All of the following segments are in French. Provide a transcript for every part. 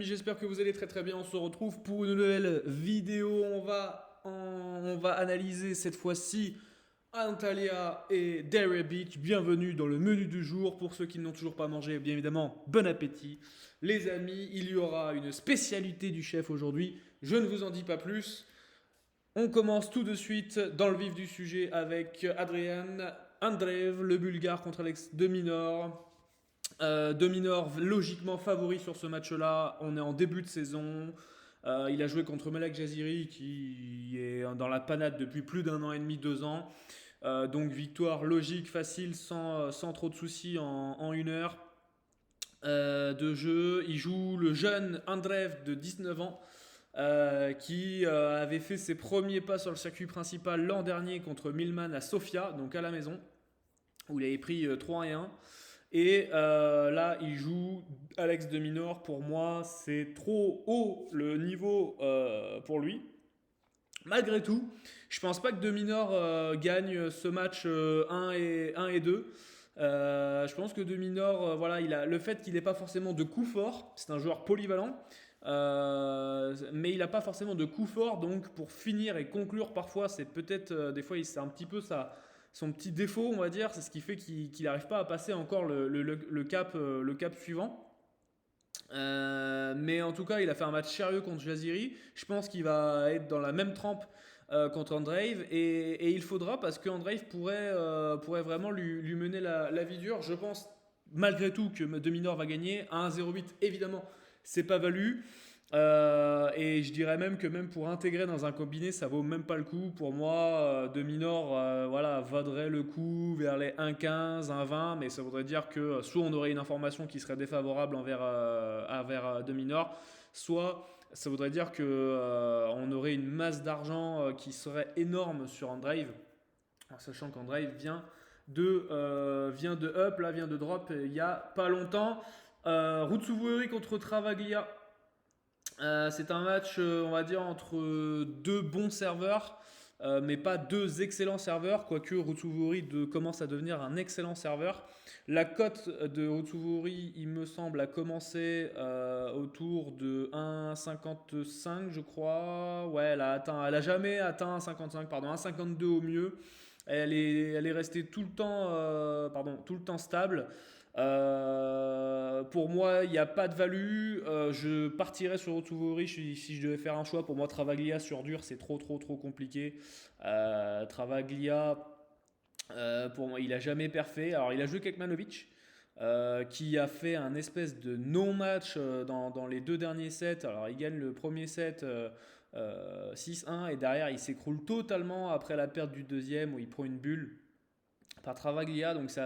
J'espère que vous allez très très bien. On se retrouve pour une nouvelle vidéo. On va analyser cette fois-ci Antalya et Dare Beach. Bienvenue dans le menu du jour. Pour ceux qui n'ont toujours pas mangé, bien évidemment, bon appétit. Les amis, il y aura une spécialité du chef aujourd'hui. Je ne vous en dis pas plus. On commence tout de suite dans le vif du sujet avec Adrian Andreev, le bulgare contre Alex de Minaur. De Minor, logiquement favori sur ce match-là. On est en début de saison. Il a joué contre Malak Jaziri, qui est dans la panade depuis plus d'un an et demi, 2 ans. Donc victoire logique, facile, sans trop de soucis en 1 heure de jeu. Il joue le jeune Andreev de 19 ans. Qui avait fait ses premiers pas sur le circuit principal l'an dernier contre Milman à Sofia, donc à la maison, où il avait pris 3 et 1. Et là, il joue Alex de Minaur. Pour moi, c'est trop haut le niveau pour lui. Malgré tout, je pense pas que de Minaur gagne ce match 1 et 2. Je pense que de Minaur, voilà, il a le fait qu'il n'ait pas forcément de coup fort. C'est un joueur polyvalent. Mais il n'a pas forcément de coup fort, donc pour finir et conclure parfois, c'est peut-être des fois c'est un petit peu son petit défaut, on va dire, c'est ce qui fait qu'il n'arrive pas à passer encore le cap suivant. Mais en tout cas, il a fait un match sérieux contre Jaziri. Je pense qu'il va être dans la même trempe contre Andreev. Et il faudra, parce qu'Andreev pourrait vraiment lui mener la vie dure. Je pense malgré tout que De Minaur va gagner. À 1,08, évidemment, c'est pas valu. Et je dirais même que même pour intégrer dans un combiné, ça vaut même pas le coup. Pour moi, De Minaur voilà, vaudrait le coup vers les 1,15, 1,20, mais ça voudrait dire que soit on aurait une information qui serait défavorable envers De Minaur, soit ça voudrait dire que on aurait une masse d'argent qui serait énorme sur Andreev, en sachant qu'Andreev vient de up, là, vient de drop il y a pas longtemps. Rutsuvori contre Travaglia. C'est un match, on va dire, entre deux bons serveurs, mais pas deux excellents serveurs, quoique Rutsuvori commence à devenir un excellent serveur. La cote de Rutsuvori, il me semble, a commencé autour de 1,55, je crois. Ouais, elle a jamais atteint 1,55, pardon, 1,52 au mieux. Elle est restée tout le temps, tout le temps stable. Pour moi, il n'y a pas de value. Je partirais sur Otuvori si je devais faire un choix. Pour moi, Travaglia sur dur, c'est trop, trop, trop compliqué. Travaglia, pour moi, il a jamais perfait. Alors, il a joué Kekmanovic, qui a fait un espèce de non-match dans les deux derniers sets. Alors, il gagne le premier set 6-1 et derrière, il s'écroule totalement après la perte du deuxième où il prend une bulle par Travaglia, donc c'est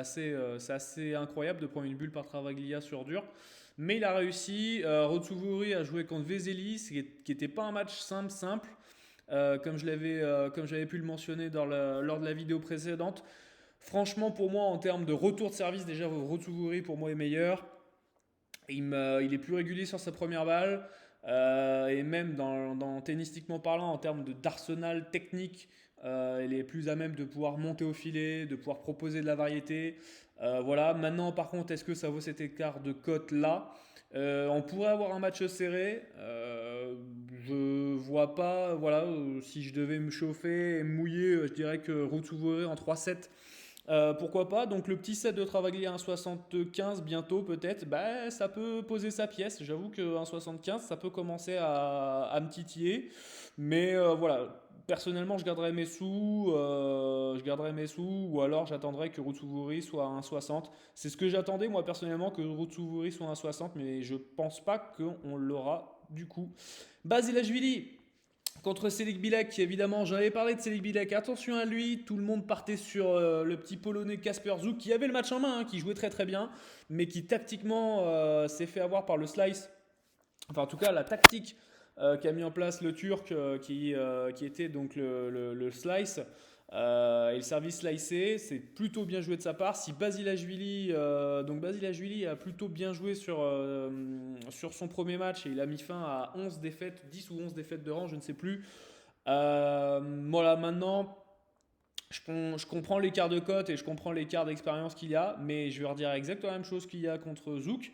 assez incroyable de prendre une bulle par Travaglia sur dur. Mais il a réussi. Rotsuvori a joué contre Veseli, qui n'était pas un match simple, comme j'avais pu le mentionner lors de la vidéo précédente. Franchement, pour moi, en termes de retour de service, déjà, Rotsuvori pour moi est meilleur. Il est plus régulier sur sa première balle. Et même tennistiquement parlant, en termes d'arsenal technique, il est plus à même de pouvoir monter au filet, de pouvoir proposer de la variété. Voilà. Maintenant, par contre, est-ce que ça vaut cet écart de cote là? On pourrait avoir un match serré. Je vois pas. Voilà. Si je devais me chauffer et me mouiller, je dirais que Rutsuvori en 3-7. Pourquoi pas? Donc le petit set de Travaglia 1,75 bientôt peut-être, bah, ça peut poser sa pièce. J'avoue que 1,75 ça peut commencer à me titiller. Mais voilà, personnellement je garderai mes sous ou alors j'attendrai que Rutsuvori soit à 1,60. C'est ce que j'attendais moi personnellement, que Rutsuvori soit à 1,60, mais je pense pas qu'on l'aura du coup. Basilashvili contre Selik Bilek, évidemment, j'en avais parlé de Selik Bilek. Attention à lui, tout le monde partait sur le petit Polonais Kasper Zouk qui avait le match en main, hein, qui jouait très très bien, mais qui tactiquement s'est fait avoir par le slice. Enfin, en tout cas, la tactique qu'a mis en place le Turc, qui était donc le slice et le service slicé, c'est plutôt bien joué de sa part. Si Basilashvili a plutôt bien joué sur son premier match et il a mis fin à 11 défaites, 10 ou 11 défaites de rang, je ne sais plus. Voilà, maintenant, je comprends l'écart de cote et je comprends l'écart d'expérience qu'il y a, mais je vais redire exactement la même chose qu'il y a contre Zouk.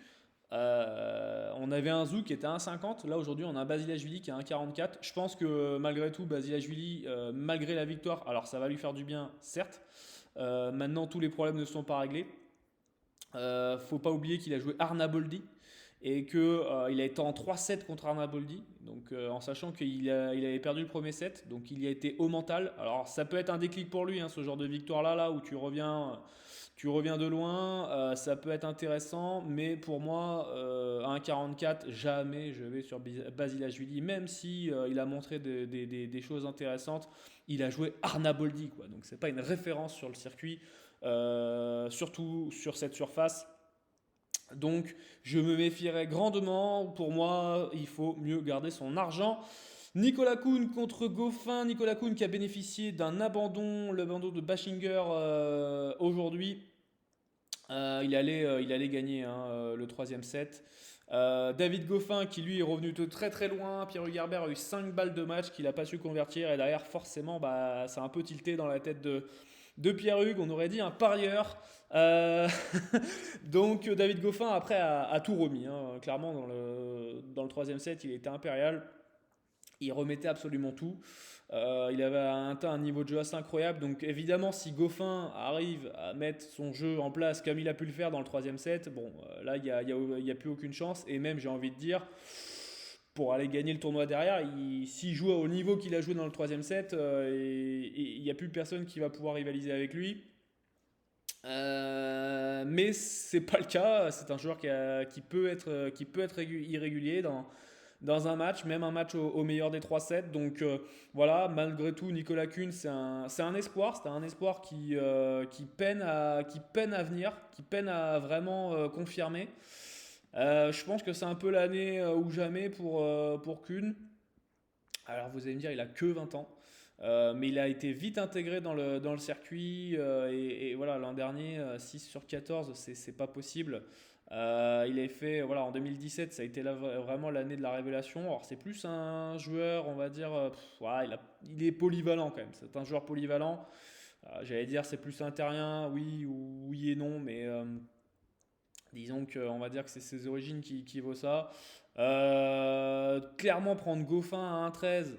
On avait un Zouk qui était à 1,50. Là aujourd'hui on a un Basilashvili qui est à 1,44. Je pense que malgré tout Basilashvili, malgré la victoire, alors ça va lui faire du bien certes. Maintenant tous les problèmes ne sont pas réglés. Faut pas oublier qu'il a joué Arnaboldi et que il a été en 3-7 contre Arnaboldi, donc en sachant il avait perdu le premier set, donc il y a été au mental. Alors ça peut être un déclic pour lui, hein, ce genre de victoire là où tu reviens de loin, ça peut être intéressant, mais pour moi, à 1,44, jamais je vais sur Basilashvili, même si il a montré des choses intéressantes. Il a joué Arnaboldi, quoi, donc c'est pas une référence sur le circuit, surtout sur cette surface. Donc je me méfierais grandement. Pour moi, il faut mieux garder son argent. Nicolas Kuhn contre Goffin. Nicolas Kuhn qui a bénéficié d'un abandon, l'abandon de Bashinger aujourd'hui. Il allait gagner hein, le troisième set. David Goffin qui lui est revenu de très très loin. Pierre Hugerbert a eu 5 balles de match qu'il n'a pas su convertir. Et derrière, forcément, bah, ça a un peu tilté dans la tête de Pierre Hugues. On aurait dit un parieur. Euh, donc David Goffin après a tout remis. Hein. Clairement, dans le troisième set, il était impérial. Il remettait absolument tout. Il avait un niveau de jeu assez incroyable. Donc évidemment, si Goffin arrive à mettre son jeu en place comme il a pu le faire dans le troisième set, bon, là, il y a plus aucune chance. Et même, j'ai envie de dire, pour aller gagner le tournoi derrière, s'il joue au niveau qu'il a joué dans le troisième set, il n'y a plus personne qui va pouvoir rivaliser avec lui. Mais c'est pas le cas. C'est un joueur qui peut être irrégulier dans un match, même un match au meilleur des 3 sets. Donc voilà, malgré tout, Nicolas Kuhn, c'est un espoir. C'est un espoir qui peine à venir, qui peine à vraiment confirmer. Je pense que c'est un peu l'année ou jamais pour Kuhn. Alors vous allez me dire, il a que 20 ans. Mais il a été vite intégré dans le circuit et voilà, l'an dernier, 6 sur 14, c'est pas possible. Il avait fait, voilà, en 2017, ça a été vraiment l'année de la révélation. Alors c'est plus un joueur, on va dire, voilà, il est polyvalent quand même. C'est un joueur polyvalent. J'allais dire c'est plus un terrien, oui et non, mais disons qu'on va dire que c'est ses origines qui vaut ça. Clairement, prendre Goffin à 1,13,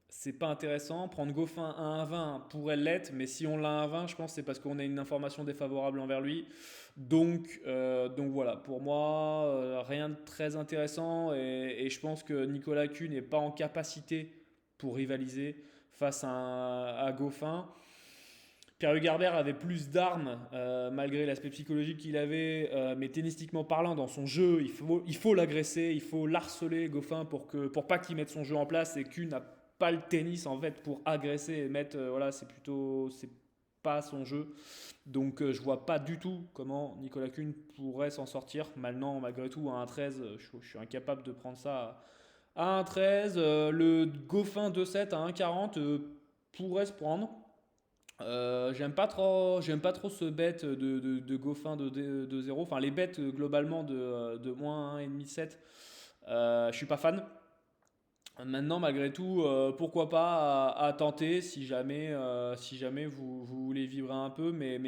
c'est pas intéressant. Prendre Goffin à 1,20 pourrait l'être, mais si on l'a à 1,20, je pense que c'est parce qu'on a une information défavorable envers lui. Donc voilà, pour moi, rien de très intéressant et je pense que Nicolas Kuhn n'est pas en capacité pour rivaliser face à Goffin. Pierre Hugerbert avait plus d'armes malgré l'aspect psychologique qu'il avait, mais tennistiquement parlant, dans son jeu, il faut l'agresser, il faut l'harceler, Goffin, pour pas qu'il mette son jeu en place. Et Kuhn n'a pas le tennis en fait pour agresser et mettre. Voilà, c'est pas son jeu. Donc je vois pas du tout comment Nicolas Kuhn pourrait s'en sortir. Maintenant, malgré tout, à 1,13, je suis incapable de prendre ça à 1,13. Le Goffin 2,7 à 1,40 pourrait se prendre. J'aime pas trop ce bet de Goffin de 0. Enfin, les bets globalement de moins 1,5 7. Je suis pas fan. Maintenant, malgré tout, pourquoi pas à tenter si jamais vous voulez vibrer un peu. Mais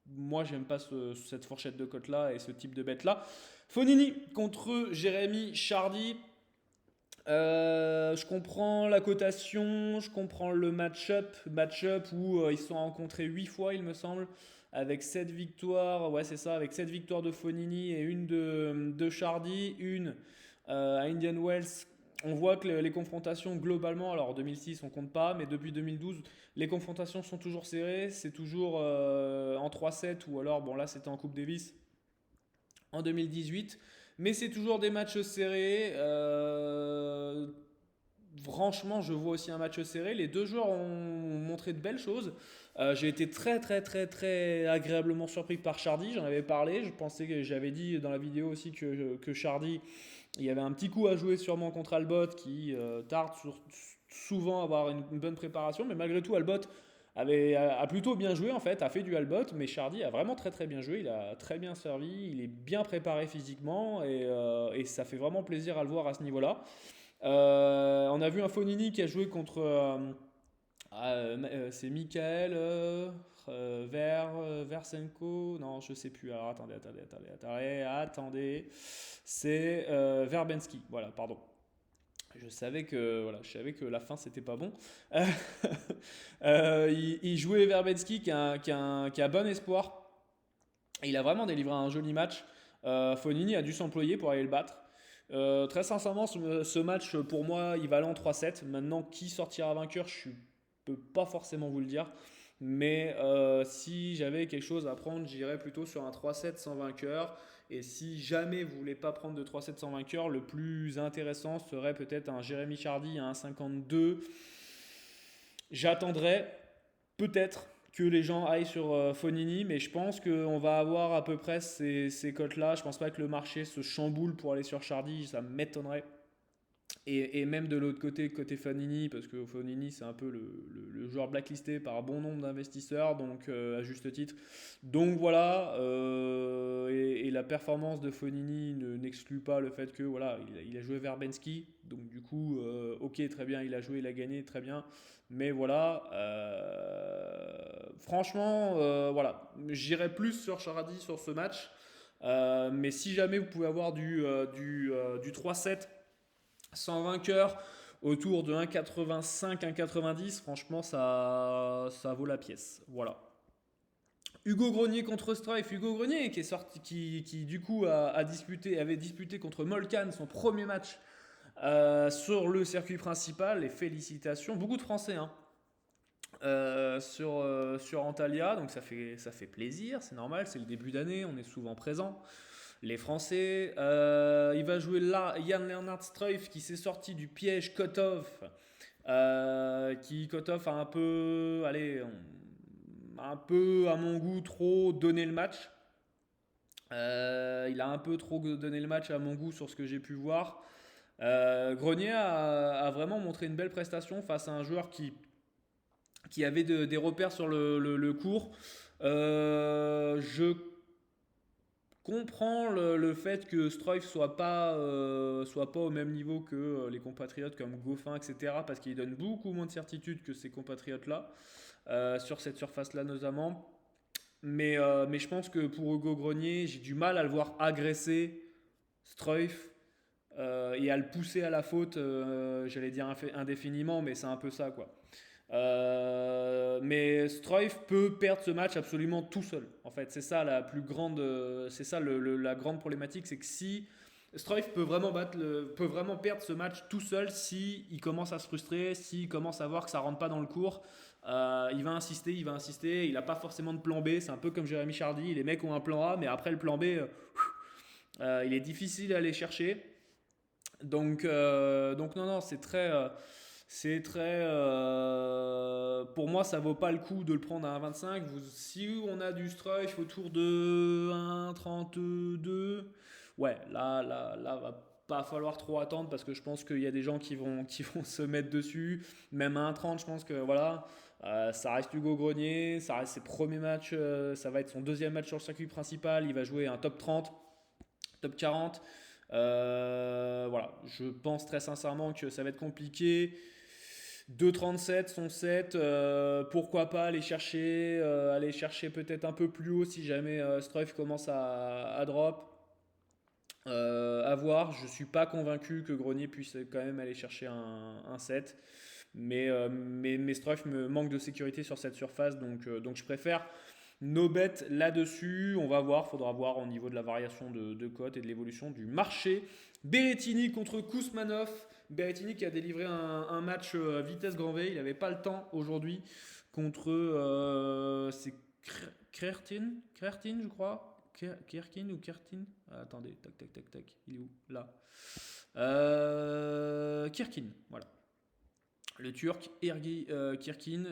moi, j'aime pas cette fourchette de cote là et ce type de bet là. Fonini contre Jérémy Chardy. Je comprends la cotation, je comprends le match-up où ils se sont rencontrés 8 fois, il me semble, avec 7 victoires, ouais, c'est ça, avec 7 victoires de Fonini et une de Chardy, une à Indian Wells. On voit que les confrontations globalement, alors en 2006 on compte pas, mais depuis 2012, les confrontations sont toujours serrées, c'est toujours en 3-7 ou alors, bon là c'était en Coupe Davis en 2018. Mais c'est toujours des matchs serrés. Franchement, je vois aussi un match serré. Les deux joueurs ont montré de belles choses. J'ai été très très très très agréablement surpris par Chardy. J'en avais parlé. Je pensais que j'avais dit dans la vidéo aussi que Chardy, il y avait un petit coup à jouer sûrement contre Albot qui tarde souvent à avoir une bonne préparation. Mais malgré tout, Albot a plutôt bien joué en fait, a fait du Albot, mais Chardy a vraiment très très bien joué, il a très bien servi, il est bien préparé physiquement et ça fait vraiment plaisir à le voir à ce niveau-là. On a vu un Fonini qui a joué C'est Michael Versenko. Non, je sais plus. Alors attendez. C'est Verbensky. Voilà, pardon. Je savais que la fin c'était pas bon. Euh, il jouait Verbensky qui a bon espoir. Il a vraiment délivré un joli match. Fonini a dû s'employer pour aller le battre. Très sincèrement, ce match pour moi il valant 3-7. Maintenant, qui sortira vainqueur, je ne peux pas forcément vous le dire. Mais si j'avais quelque chose à prendre, j'irais plutôt sur un 3-7 sans vainqueur. Et si jamais vous voulez pas prendre de 3-7 sans vainqueur, le plus intéressant serait peut-être un Jérémy Chardy à 1,52. J'attendrai peut-être que les gens aillent sur Fonini, mais je pense qu'on va avoir à peu près ces cotes-là. Je pense pas que le marché se chamboule pour aller sur Chardy, ça m'étonnerait. Et même de l'autre côté, côté Fonini, parce que Fonini c'est un peu le joueur blacklisté par un bon nombre d'investisseurs, donc à juste titre. Donc voilà, et la performance de Fonini n'exclut pas le fait que voilà, il a joué Verbensky, donc du coup, ok, très bien, il a joué, il a gagné, très bien. Mais voilà, franchement, voilà, j'irai plus sur Chardy sur ce match. Mais si jamais vous pouvez avoir du 3-7 sans vainqueur autour de 1,85, 1,90, franchement, ça vaut la pièce. Voilà. Hugo Grenier contre Strife. Hugo Grenier qui est sorti, qui du coup avait disputé contre Molkan son premier match sur le circuit principal. Et félicitations, beaucoup de Français hein, sur Antalya, donc ça fait plaisir, c'est normal, c'est le début d'année, on est souvent présent. Les Français, il va jouer là Jan Lennart Struff qui s'est sorti du piège Kotov, qui Kotov a un peu à mon goût trop donné le match. Il a un peu trop donné le match à mon goût sur ce que j'ai pu voir. Grenier a vraiment montré une belle prestation face à un joueur qui avait des repères sur le court. Je comprends le fait que Struif soit pas au même niveau que les compatriotes comme Goffin, etc. Parce qu'il donne beaucoup moins de certitude que ces compatriotes-là, sur cette surface-là notamment. Mais je pense que pour Hugo Grenier, j'ai du mal à le voir agresser Struif et à le pousser à la faute, j'allais dire indéfiniment, mais c'est un peu ça, quoi. Mais Struif peut perdre ce match absolument tout seul. En fait, c'est ça la plus grande, c'est ça la grande problématique, c'est que si Struif peut vraiment perdre ce match tout seul si il commence à se frustrer, s'il commence à voir que ça rentre pas dans le cours. Il va insister. Il n'a pas forcément de plan B. C'est un peu comme Jérémy Chardy. Les mecs ont un plan A, mais après le plan B, il est difficile à aller chercher. Donc non, pour moi, ça vaut pas le coup de le prendre à 1,25. Si on a du Struif autour de 1,32, ouais, là, va pas falloir trop attendre parce que je pense qu'il y a des gens qui vont se mettre dessus. Même à 1,30, je pense que voilà, ça reste Hugo Grenier, ça reste ses premiers matchs, ça va être son deuxième match sur le circuit principal. Il va jouer un top 30, top 40. Voilà, je pense très sincèrement que ça va être compliqué. 2,37 son 7, pourquoi pas aller chercher peut-être un peu plus haut si jamais Struif commence à drop. À voir, je suis pas convaincu que Grenier puisse quand même aller chercher un 7. Mais Struif me manque de sécurité sur cette surface, donc je préfère no bet là-dessus. On va voir, faudra voir au niveau de la variation de cote et de l'évolution du marché. Berrettini contre Kousmanov. Berrettini qui a délivré un match à vitesse grand V. Il n'avait pas le temps aujourd'hui contre c'est Kiertin, je crois. Kierkin ou Kiertin. Attendez, tac. Il est où? Là. Kirkin, voilà. Le Turc, Ergi Kirkin.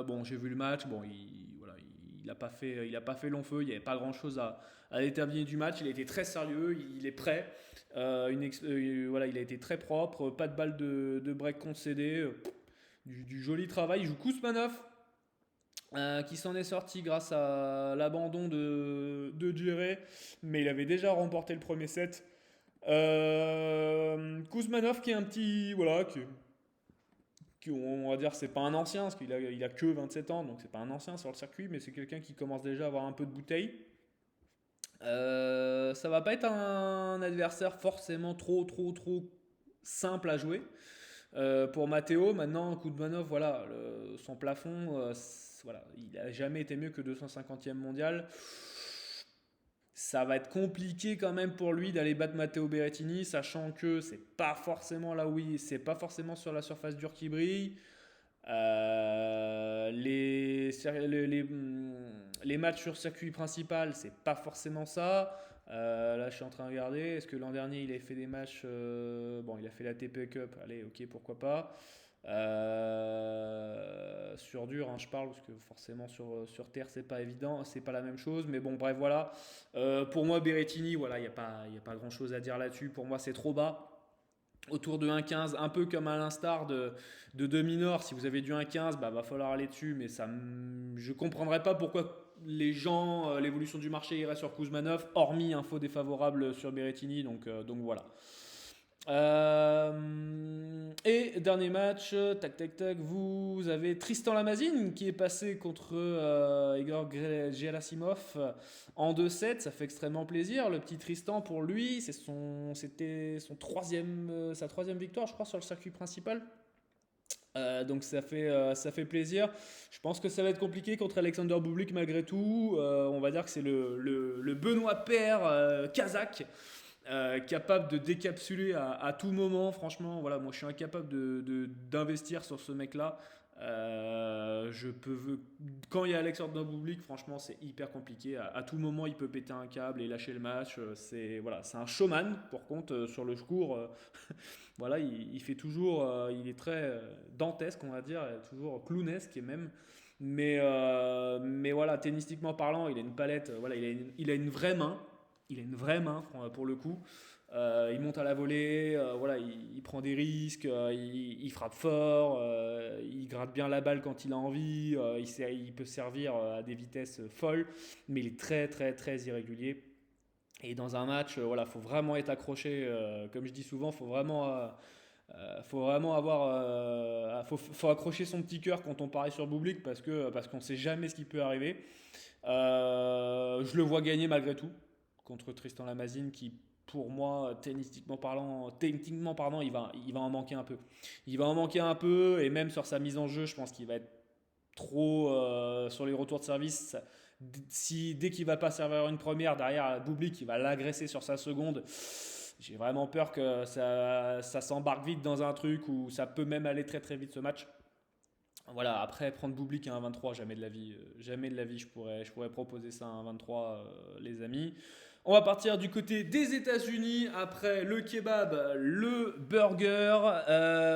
Bon, j'ai vu le match. Bon, il a pas fait long feu. Il n'y avait pas grand chose à déterminer du match. Il a été très sérieux. Il est prêt. Voilà, il a été très propre. Pas de balle de break concédée. Du joli travail. Il joue Kousmanov, qui s'en est sorti grâce à l'abandon de Djere, mais il avait déjà remporté le premier set. Kouzmanov qui est un petit, voilà, on va dire c'est pas un ancien, parce qu'il a que 27 ans, donc c'est pas un ancien sur le circuit, mais c'est quelqu'un qui commence déjà à avoir un peu de bouteille. Ça va pas être un adversaire forcément trop simple à jouer. Pour Matteo, maintenant, Kuzmanov, voilà, son plafond, voilà, il a jamais été mieux que 250e mondial. Ça va être compliqué quand même pour lui d'aller battre Matteo Berrettini, sachant que c'est pas forcément là où c'est pas forcément sur la surface dure qui brille. Les matchs sur circuit principal, c'est pas forcément ça. Là, je suis en train de regarder. Est-ce que l'an dernier, il a fait des matchs. Bon, il a fait la TPE Cup. Allez, ok, pourquoi pas. Sur dur, hein, je parle, parce que forcément sur terre, c'est pas évident. C'est pas la même chose. Mais bon, bref, voilà. Pour moi, Berrettini, voilà, y a pas grand chose à dire là-dessus. Pour moi, c'est trop bas. Autour de 1,15, un peu comme à l'instar de Dominor. Si vous avez du 1,15, bah, va falloir aller dessus, mais je ne comprendrais pas pourquoi les gens, l'évolution du marché irait sur Kuzmanov, hormis info défavorable sur Berrettini, donc voilà. Et dernier match, tac tac tac, vous avez Tristan Lamazine qui est passé contre Igor Gerasimov en 2-7, ça fait extrêmement plaisir. Le petit Tristan, pour lui, c'était sa troisième victoire, je crois, sur le circuit principal. Donc ça fait plaisir. Je pense que ça va être compliqué contre Alexander Bublik malgré tout. On va dire que c'est le Benoît Paire kazakh. Capable de décapsuler à tout moment. Franchement, voilà, moi je suis incapable d'investir sur ce mec-là. Quand il y a Alexander Bublik, franchement, c'est hyper compliqué. À tout moment, il peut péter un câble et lâcher le match. C'est un showman. Par contre, sur le court, voilà, il fait toujours, il est très dantesque, on va dire, toujours clownesque et même. Mais voilà, tennistiquement parlant, il a une palette. Voilà, il a une vraie main. Il a une vraie main pour le coup. Il monte à la volée, voilà, il prend des risques, il frappe fort, il gratte bien la balle quand il a envie, il peut servir à des vitesses folles, mais il est très irrégulier. Et dans un match, voilà, faut vraiment être accroché. Comme je dis souvent, faut vraiment faut accrocher son petit cœur quand on parie sur Bublik parce qu'on sait jamais ce qui peut arriver. Je le vois gagner malgré tout contre Tristan Lamazine qui, pour moi, techniquement parlant, il va en manquer un peu. Il va en manquer un peu et même sur sa mise en jeu, je pense qu'il va être trop sur les retours de service. Dès qu'il va pas servir une première, derrière Bublik, il va l'agresser sur sa seconde. J'ai vraiment peur que ça s'embarque vite dans un truc où ça peut même aller très vite ce match. Voilà, après prendre Bublik à 1,23, jamais de la vie, je pourrais proposer ça à 1,23, les amis. On va partir du côté des États-Unis. Après le kebab, le burger.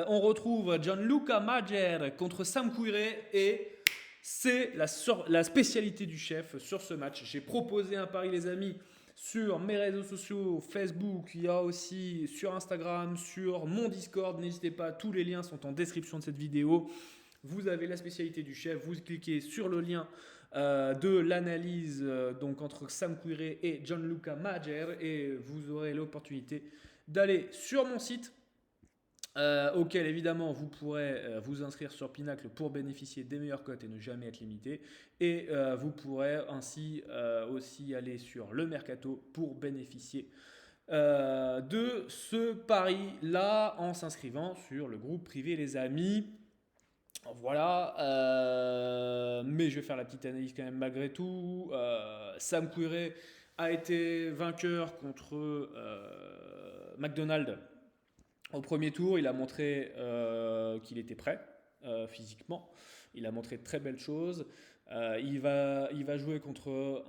On retrouve Gianluca Mager contre Sam Querrey et c'est la spécialité du chef sur ce match. J'ai proposé un pari, les amis, sur mes réseaux sociaux, Facebook, il y a aussi sur Instagram, sur mon Discord. N'hésitez pas, tous les liens sont en description de cette vidéo. Vous avez la spécialité du chef, vous cliquez sur le lien de l'analyse donc entre Sam Querrey et Gianluca Mager et vous aurez l'opportunité d'aller sur mon site auquel évidemment vous pourrez vous inscrire sur Pinacle pour bénéficier des meilleures cotes et ne jamais être limité, et vous pourrez ainsi aussi aller sur le Mercato pour bénéficier de ce pari là en s'inscrivant sur le groupe privé, les amis. Voilà, mais je vais faire la petite analyse quand même malgré tout. Sam Querrey a été vainqueur contre McDonald au premier tour. Il a montré qu'il était prêt physiquement. Il a montré de très belles choses. Il va jouer contre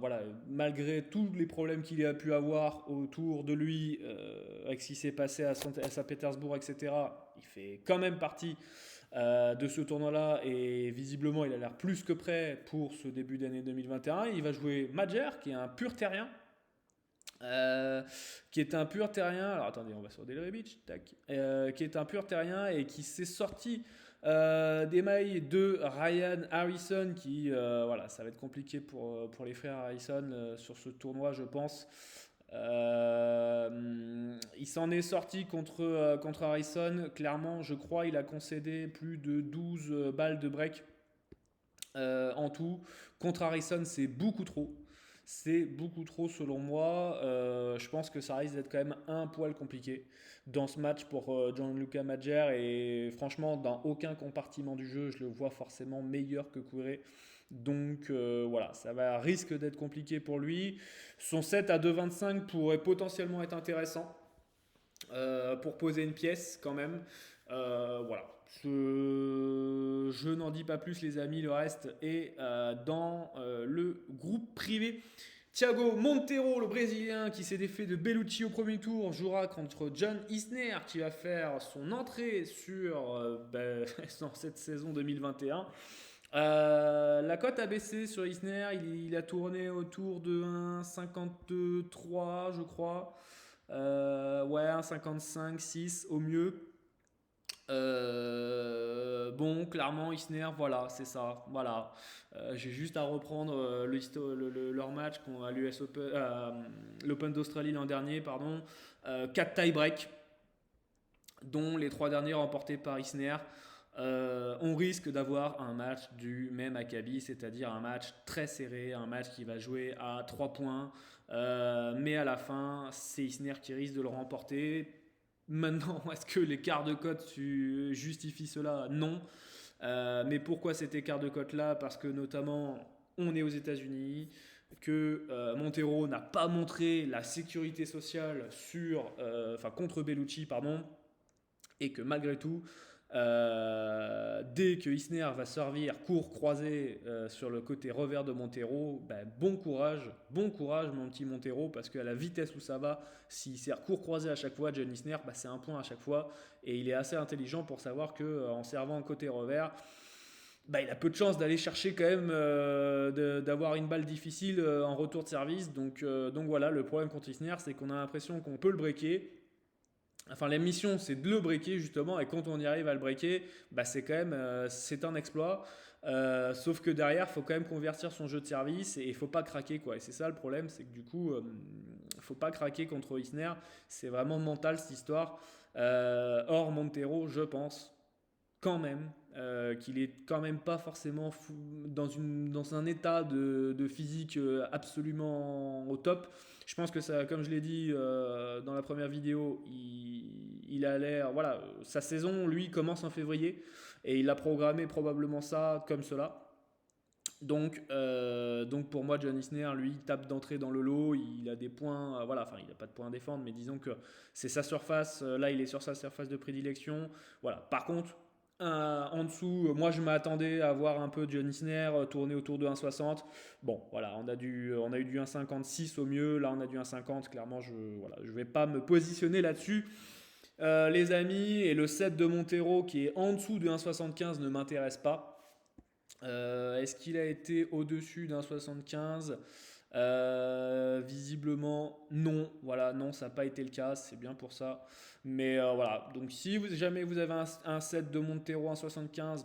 voilà, malgré tous les problèmes qu'il a pu avoir autour de lui, avec ce qui s'est passé à Saint-Pétersbourg, etc. Il fait quand même partie de ce tournoi-là et visiblement il a l'air plus que prêt pour ce début d'année 2021. Il va jouer Mager qui est un pur terrien. Alors attendez, on va sur Delray Beach, qui est un pur terrien et qui s'est sorti des mailles de Ryan Harrison voilà, ça va être compliqué pour les frères Harrison sur ce tournoi, je pense. Il s'en est sorti contre Harrison. Clairement, je crois il a concédé plus de 12 balles de break en tout. Contre Harrison, c'est beaucoup trop. C'est beaucoup trop selon moi. Je pense que ça risque d'être quand même un poil compliqué dans ce match pour Gianluca Mager. Et franchement, dans aucun compartiment du jeu, je le vois forcément meilleur que Kouré. Donc voilà, risque d'être compliqué pour lui. Son set à 2,25 pourrait potentiellement être intéressant pour poser une pièce quand même. Voilà. Je n'en dis pas plus les amis, le reste est dans le groupe privé. Thiago Monteiro, le Brésilien qui s'est défait de Bellucci au premier tour, jouera contre John Isner qui va faire son entrée dans cette saison 2021. La cote a baissé sur Isner, il a tourné autour de 1,53 je crois. Ouais, 1,55, 6 au mieux. Bon, clairement, Isner, voilà, c'est ça. Voilà. J'ai juste à reprendre leur match à l'US Open, l'Open d'Australie l'an dernier, pardon. 4 tie-break, dont les 3 derniers remportés par Isner. On risque d'avoir un match du même acabit, c'est-à-dire un match très serré, un match qui va jouer à 3 points. Mais à la fin, c'est Isner qui risque de le remporter. Maintenant, est-ce que l'écart de cote justifie cela? Non. Mais pourquoi cet écart de cote là? Parce que notamment, on est aux États-Unis, que Monteiro n'a pas montré la sécurité sociale contre Bellucci, pardon, et que malgré tout, dès que Isner va servir court croisé sur le côté revers de Monteiro, bon courage mon petit Monteiro, parce qu'à la vitesse où ça va, s'il sert court croisé à chaque fois, John Isner, c'est un point à chaque fois, et il est assez intelligent pour savoir qu'en servant côté revers, il a peu de chances d'aller chercher quand même d'avoir une balle difficile en retour de service. Donc voilà, le problème contre Isner, c'est qu'on a l'impression qu'on peut le breaker. Enfin, la mission, c'est de le breaker justement, et quand on y arrive à le breaker, c'est quand même c'est un exploit. Sauf que derrière, il faut quand même convertir son jeu de service et il ne faut pas craquer, quoi. Et c'est ça le problème, c'est que du coup, il ne faut pas craquer contre Isner. C'est vraiment mental cette histoire. Or, Monteiro, je pense quand même qu'il est quand même pas forcément dans un état de physique absolument au top. Je pense que ça, comme je l'ai dit dans la première vidéo, il a l'air, voilà, sa saison lui commence en février et il a programmé probablement ça comme cela. Donc pour moi, John Isner, lui, il tape d'entrée dans le lot, il a des points, voilà, enfin il n'a pas de points à défendre, mais disons que c'est sa surface, là il est sur sa surface de prédilection. Voilà. Par contre, en dessous, moi je m'attendais à voir un peu John Isner tourner autour de 1,60. Bon, voilà, on a eu du 1,56 au mieux, là on a du 1,50. Clairement, je ne vais pas me positionner là-dessus. Les amis, et le set de Monteiro qui est en dessous de 1,75 ne m'intéresse pas. Est-ce qu'il a été au-dessus d'un 75? Visiblement non, voilà, non, ça n'a pas été le cas, c'est bien pour ça. Mais voilà, donc si jamais vous avez un set de Monteiro 1,75,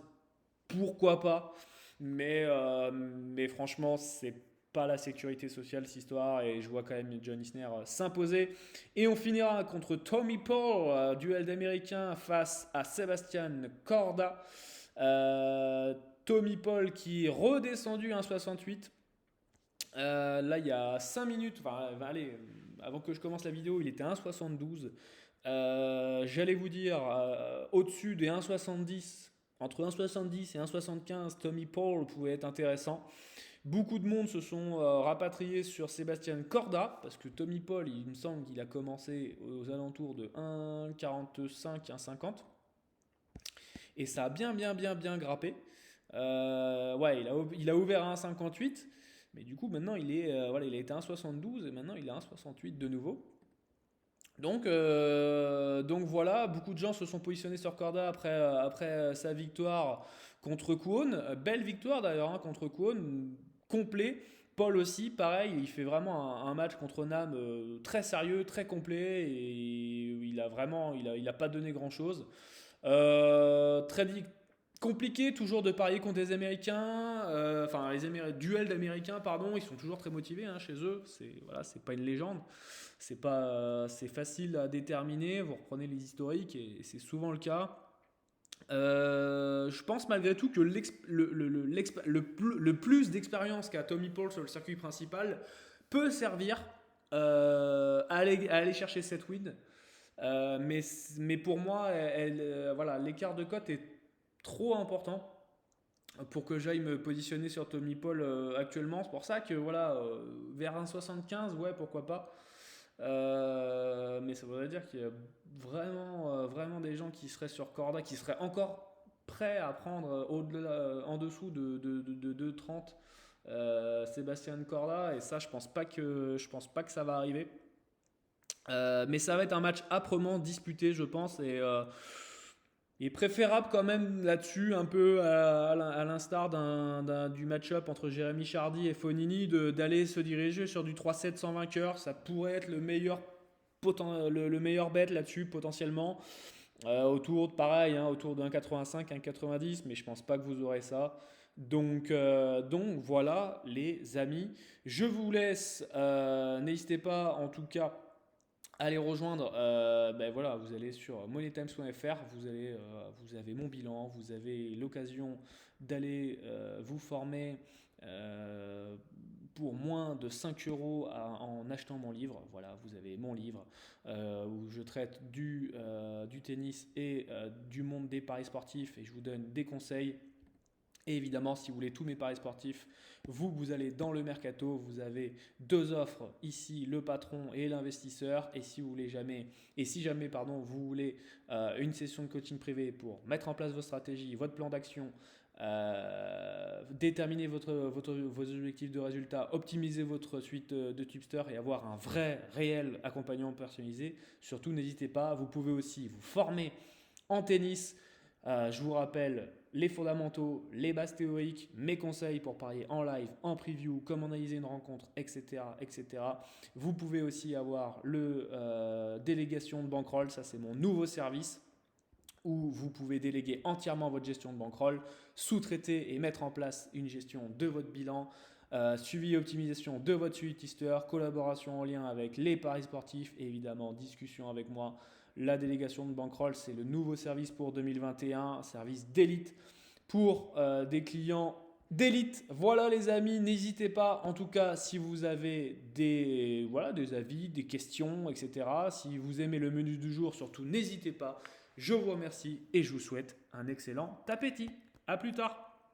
pourquoi pas? Mais franchement, c'est pas la sécurité sociale cette histoire, et je vois quand même John Isner s'imposer. Et on finira contre Tommy Paul, duel d'Américains face à Sebastian Corda. Tommy Paul qui est redescendu à 1,68. Là, il y a 5 minutes, allez, avant que je commence la vidéo, il était à 1,72. J'allais vous dire, au-dessus des 1,70, entre 1,70 et 1,75, Tommy Paul pouvait être intéressant. Beaucoup de monde se sont rapatriés sur Sebastian Corda, parce que Tommy Paul, il me semble qu'il a commencé aux alentours de 1,45, 1,50. Et ça a bien grappé. Ouais, il a ouvert à 1,58. Mais du coup, maintenant, il a été à 1,72 et maintenant, il est à 1,68 de nouveau. Donc voilà, beaucoup de gens se sont positionnés sur Corda après sa victoire contre Kwon. Belle victoire d'ailleurs contre Kwon, complet. Paul aussi, pareil, il fait vraiment un match contre Nam très sérieux, très complet, et il a pas donné grand chose. Très Compliqué toujours de parier contre des Américains, enfin duels d'Américains, pardon, ils sont toujours très motivés hein, chez eux, c'est pas une légende, c'est facile à déterminer, vous reprenez les historiques et c'est souvent le cas. Je pense malgré tout que le plus d'expérience qu'a Tommy Paul sur le circuit principal peut servir à aller chercher cette win. Mais pour moi, voilà, l'écart de cote est trop important pour que j'aille me positionner sur Tommy Paul actuellement. C'est pour ça que voilà, vers 1,75, ouais, pourquoi pas. Mais ça voudrait dire qu'il y a vraiment des gens qui seraient sur Corda, qui seraient encore prêts à prendre en dessous de 2,30 Sébastien Corda. Et ça, je pense pas que ça va arriver. Mais ça va être un match âprement disputé, je pense. Et préférable quand même là-dessus, un peu à l'instar du match-up entre Jérémy Chardy et Fonini, d'aller se diriger sur du 3-7 sans vainqueur. Ça pourrait être le meilleur bet là-dessus potentiellement. Pareil, hein, autour d'un 85, un 90, mais je pense pas que vous aurez ça. Donc voilà les amis. Je vous laisse. N'hésitez pas en tout cas à les rejoindre. Voilà, vous allez sur moneytimes.fr, vous avez mon bilan, vous avez l'occasion d'aller vous former pour moins de 5 euros en achetant mon livre. Voilà, vous avez mon livre où je traite du tennis et du monde des paris sportifs et je vous donne des conseils. Et évidemment, si vous voulez tous mes paris sportifs, vous allez dans le mercato, vous avez deux offres ici, le patron et l'investisseur. Et si jamais vous voulez une session de coaching privé pour mettre en place vos stratégies, votre plan d'action, déterminer vos objectifs de résultats, optimiser votre suite de tipster et avoir un réel accompagnement personnalisé, surtout n'hésitez pas. Vous pouvez aussi vous former en tennis. Je vous rappelle les fondamentaux, les bases théoriques, mes conseils pour parier en live, en preview, comment analyser une rencontre, etc. etc. Vous pouvez aussi avoir le délégation de bankroll, ça c'est mon nouveau service où vous pouvez déléguer entièrement votre gestion de bankroll, sous-traiter et mettre en place une gestion de votre bilan, suivi et optimisation de votre suite tipster, collaboration en lien avec les paris sportifs et évidemment discussion avec moi. La délégation de bankroll, c'est le nouveau service pour 2021, service d'élite pour des clients d'élite. Voilà les amis, n'hésitez pas, en tout cas si vous avez des avis, des questions, etc. Si vous aimez le menu du jour, surtout n'hésitez pas. Je vous remercie et je vous souhaite un excellent appétit. À plus tard.